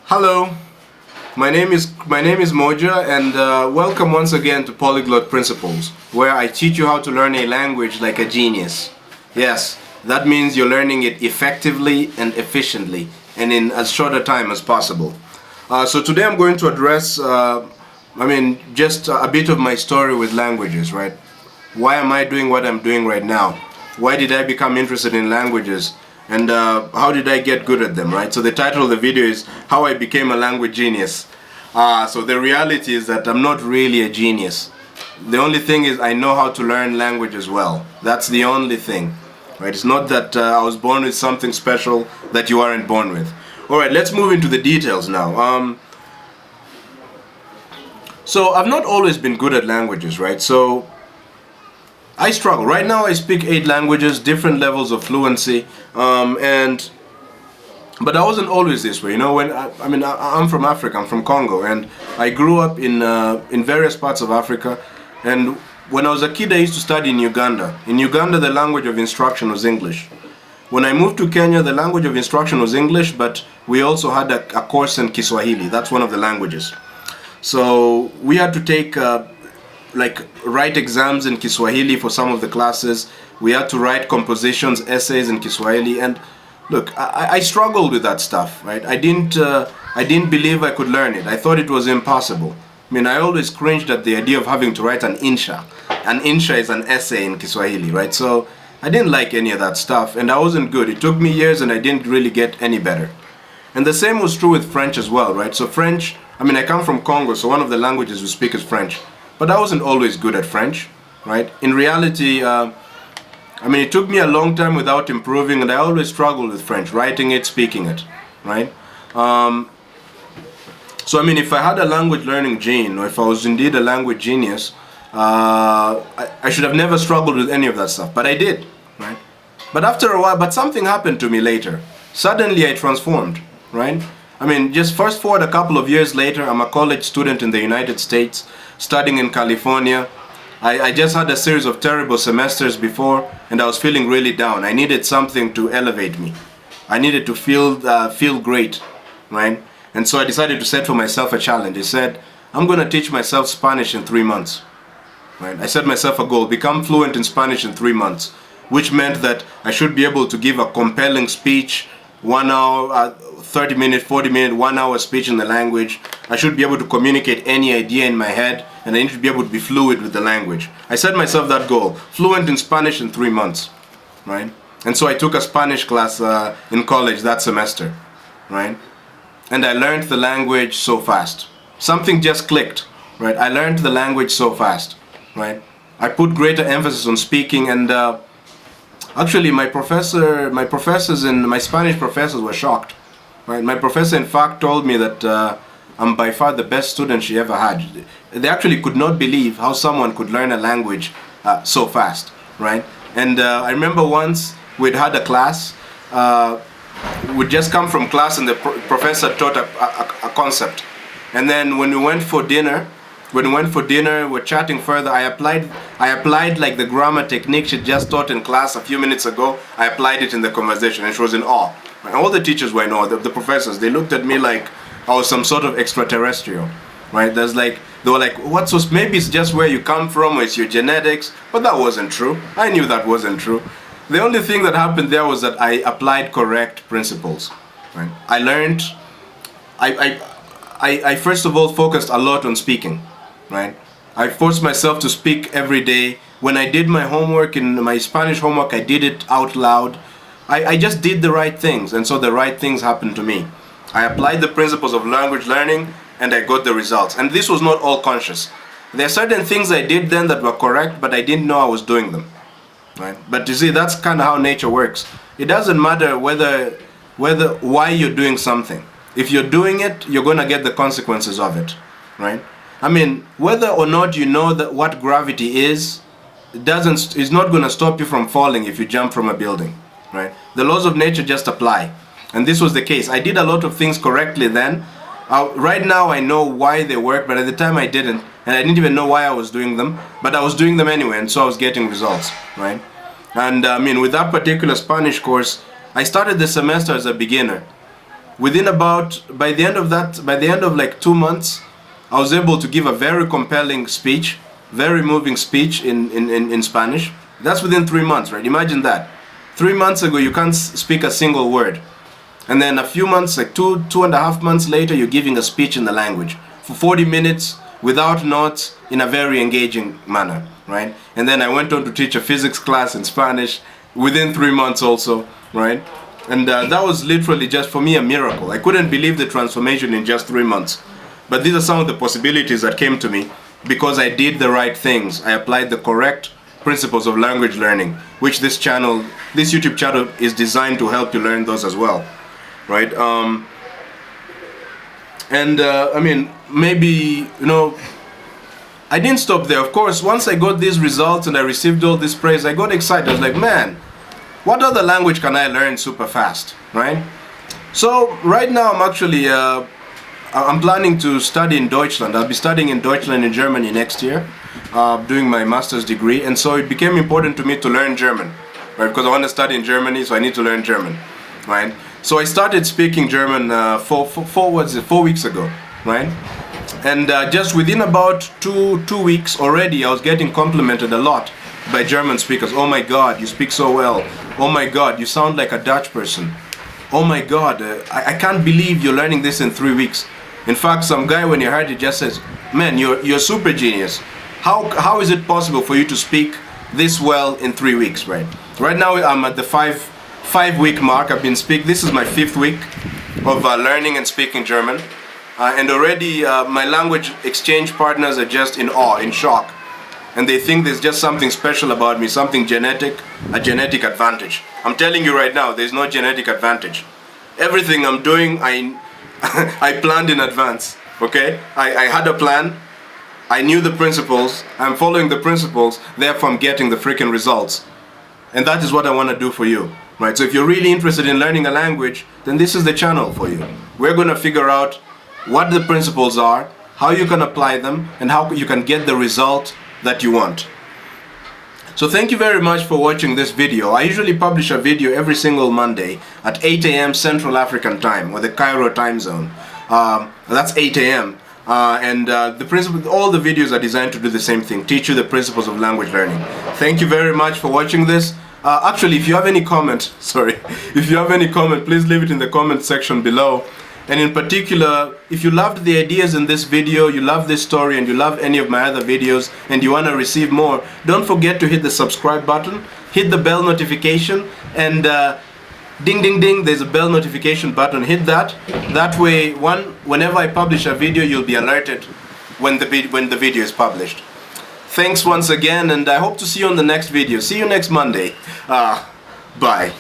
Hello, my name is Modja, and welcome once again to Polyglot Principles, where I teach you how to learn a language like a genius. Yes, that means you're learning it effectively and efficiently, and in as short a time as possible. So today I'm going to address, just a bit of my story with languages, right? Why am I doing what I'm doing right now? Why did I become interested in languages? And how did I get good at them, right? So the title of the video is How I Became a Language Genius. So the reality is that I'm not really a genius. The only thing is I know how to learn languages well. That's the only thing, right? It's not that I was born with something special that you aren't born with. All right, let's move into the details now. So I've not always been good at languages, right? So I struggle. Right now I speak 8 languages, different levels of fluency, but I wasn't always this way. You know, I'm from Africa, I'm from Congo, and I grew up in various parts of Africa, and when I was a kid I used to study in Uganda. In Uganda the language of instruction was English. When I moved to Kenya the language of instruction was English, but we also had a course in Kiswahili. That's one of the languages. So we had to take write exams in Kiswahili for some of the classes. We had to write compositions, essays in Kiswahili, and look, I struggled with that stuff, right? I didn't believe I could learn it. I thought it was impossible. I mean, I always cringed at the idea of having to write an insha. An insha is an essay in Kiswahili, right? So I didn't like any of that stuff, and I wasn't good. It took me years, and I didn't really get any better. And the same was true with French as well, right? So French, I come from Congo, so one of the languages we speak is French. But I wasn't always good at French, right? In reality, it took me a long time without improving, and I always struggled with French, writing it, speaking it, right? If I had a language learning gene, or if I was indeed a language genius, I should have never struggled with any of that stuff, but I did, right? But after a while, something happened to me later. Suddenly I transformed, right? Just fast forward a couple of years later, I'm a college student in the United States, studying in California. I just had a series of terrible semesters before, and I was feeling really down. I needed something to elevate me. I needed to feel great, right? And so I decided to set for myself a challenge. I said, I'm going to teach myself Spanish in 3 months, right? I set myself a goal, become fluent in Spanish in 3 months, which meant that I should be able to give a compelling speech, 1 hour, 30 minute, 40 minute, 1 hour speech in the language. I should be able to communicate any idea in my head, and I need to be able to be fluid with the language. I set myself that goal, fluent in Spanish in 3 months, right? And so I took a Spanish class in college that semester, right? And I learned the language so fast. Something just clicked, right? I learned the language so fast, right? I put greater emphasis on speaking, and actually my Spanish professors were shocked. Right? My professor, in fact, told me that I'm by far the best student she ever had. They actually could not believe how someone could learn a language so fast, right? And I remember once we'd had a class. We'd just come from class, and the professor taught a concept. And then when we went for dinner, we're chatting further. I applied like the grammar technique she just taught in class a few minutes ago. I applied it in the conversation, and she was in awe. And all the teachers were in awe. The professors, they looked at me like I was some sort of extraterrestrial, right? They were like, maybe it's just where you come from, or it's your genetics. But that wasn't true. I knew that wasn't true. The only thing that happened there was that I applied correct principles, right? I learned. I first of all focused a lot on speaking, right? I forced myself to speak every day. When I did my homework, in my Spanish homework, I did it out loud. I just did the right things, and so the right things happened to me. I applied the principles of language learning, and I got the results. And this was not all conscious. There are certain things I did then that were correct, but I didn't know I was doing them, right? But you see, that's kind of how nature works. It doesn't matter why you're doing something. If you're doing it, you're going to get the consequences of it, right? Whether or not you know what gravity is, it's not going to stop you from falling if you jump from a building, right? The laws of nature just apply. And this was the case. I did a lot of things correctly then. Right now I know why they work, but at the time I didn't. And I didn't even know why I was doing them. But I was doing them anyway, and so I was getting results, right? And with that particular Spanish course, I started the semester as a beginner. by the end of like 2 months, I was able to give a very compelling speech, very moving speech in Spanish. That's within 3 months, right? Imagine that. 3 months ago, you can't speak a single word. And then a few months, like 2.5 months later, you're giving a speech in the language for 40 minutes without notes in a very engaging manner, right? And then I went on to teach a physics class in Spanish within 3 months also, right? And that was literally just for me a miracle. I couldn't believe the transformation in just 3 months. But these are some of the possibilities that came to me because I did the right things. I applied the correct principles of language learning, which this YouTube channel is designed to help you learn those as well, right? I mean, maybe, I didn't stop there. Of course, once I got these results and I received all this praise, I got excited. I was like, man, what other language can I learn super fast, right? So right now I'm actually, I'm planning to study in Deutschland. I'll be studying in Deutschland in Germany next year, doing my master's degree. And so it became important to me to learn German, right? Because I want to study in Germany, so I need to learn German, right? So I started speaking German 4 weeks ago, right? And just within about two weeks already, I was getting complimented a lot by German speakers. Oh my God, you speak so well. Oh my God, you sound like a Dutch person. Oh my God, I can't believe you're learning this in 3 weeks. In fact, some guy, when he heard it, just says, man, you're super genius. How is it possible for you to speak this well in 3 weeks, right? Right now, I'm at the five week mark. This is my 5th week of learning and speaking German. And already my language exchange partners are just in awe, in shock. And they think there's just something special about me, something genetic, a genetic advantage. I'm telling you right now, there's no genetic advantage. Everything I'm doing, I planned in advance, okay? I had a plan, I knew the principles, I'm following the principles, therefore I'm getting the freaking results. And that is what I want to do for you, right? So if you're really interested in learning a language, then this is the channel for you. We're going to figure out what the principles are, how you can apply them, and how you can get the result that you want. So thank you very much for watching this video. I usually publish a video every single Monday at 8 a.m. Central African time, or the Cairo time zone. That's 8 a.m. All the videos are designed to do the same thing, teach you the principles of language learning. Thank you very much for watching this. Actually, if you have any comment, please leave it in the comment section below. And in particular, if you loved the ideas in this video, you love this story, and you love any of my other videos, and you want to receive more, don't forget to hit the subscribe button, hit the bell notification, and ding ding ding, there's a bell notification button, hit that. That way, whenever I publish a video, you'll be alerted when the video is published. Thanks once again, and I hope to see you on the next video. See you next Monday. Bye.